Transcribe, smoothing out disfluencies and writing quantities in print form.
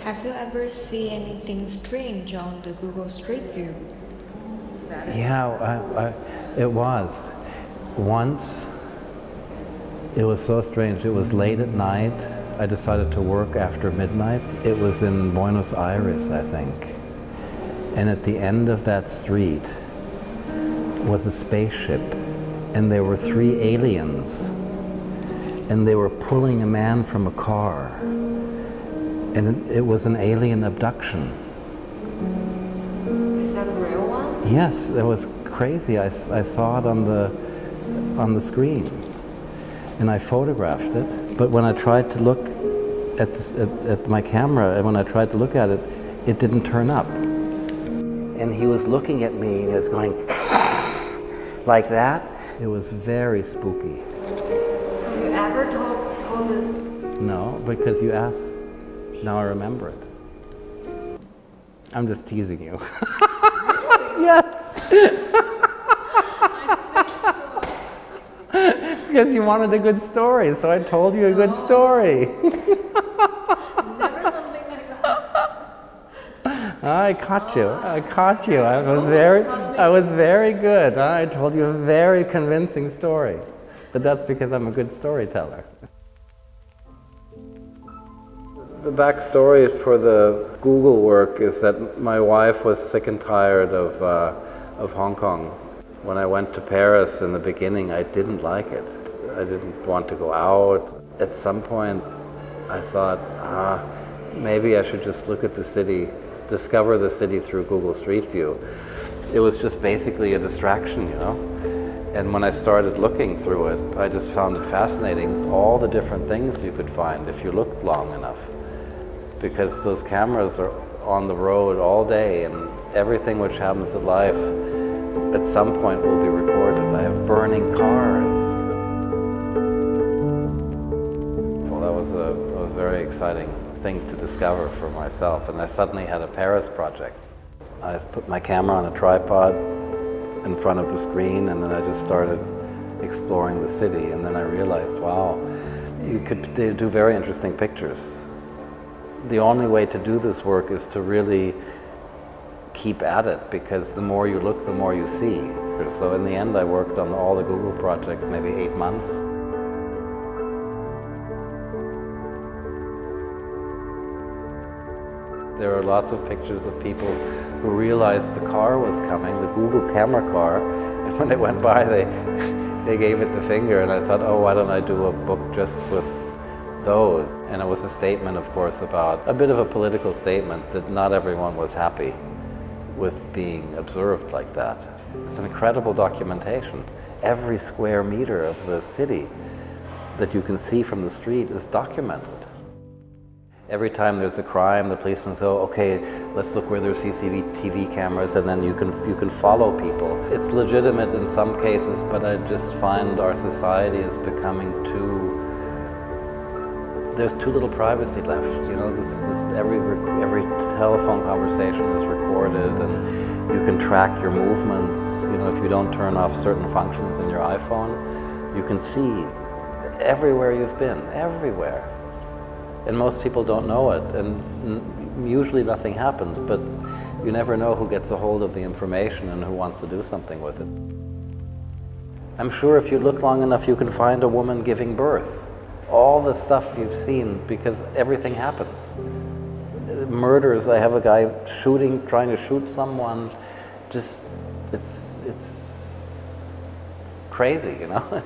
Have you ever seen anything strange on the Google Street View? Yeah, it was. Once, it was so strange. It was late at night. I decided to work after midnight. It was in Buenos Aires, I think. And at the end of that street was a spaceship, and there were 3 aliens, and they were pulling a man from a car, and it was an alien abduction. Is that a real one? Yes, it was crazy. I saw it on the screen, and I photographed it. But when I tried to look at my camera, and when I tried to look at it, it didn't turn up. And he was looking at me, and he was going like that. It was very spooky. So you ever told us? No, because you asked. Now I remember it. I'm just teasing you. Yes. Because you wanted a good story, so I told you a good story. Never something like that. I caught you. I caught you. I was very good. I told you a very convincing story. But that's because I'm a good storyteller. The backstory for the Google work is that my wife was sick and tired of Hong Kong. When I went to Paris in the beginning, I didn't like it. I didn't want to go out. At some point, I thought, maybe I should just look at the city, discover the city through Google Street View. It was just basically a distraction, you know? And when I started looking through it, I just found it fascinating, all the different things you could find if you looked long enough. Because those cameras are on the road all day, and everything which happens in life at some point will be recorded. I have burning cars. Well, that was a very exciting thing to discover for myself, and I suddenly had a Paris project. I put my camera on a tripod in front of the screen, and then I just started exploring the city, and then I realized, wow, you could do very interesting pictures. The only way to do this work is to really keep at it, because the more you look, the more you see. So in the end, I worked on all the Google projects maybe 8 months. There are lots of pictures of people who realized the car was coming, the Google camera car, and when it went by, they gave it the finger, and I thought, oh, why don't I do a book just with those? And it was a statement, of course, about a bit of a political statement that not everyone was happy with being observed like that. It's an incredible documentation. Every square meter of the city that you can see from the street is documented. Every time there's a crime, the policemen say, okay, let's look where there's CCTV cameras, and then you can follow people. It's legitimate in some cases, but I just find our society is becoming there's too little privacy left. You know, every telephone conversation is recorded, and you can track your movements. You know, if you don't turn off certain functions in your iPhone, you can see everywhere you've been, everywhere. And most people don't know it, and usually nothing happens, but you never know who gets a hold of the information and who wants to do something with it. I'm sure if you look long enough, you can find a woman giving birth. All the stuff you've seen, because everything happens. Murders, I have a guy trying to shoot someone, just, it's crazy, you know?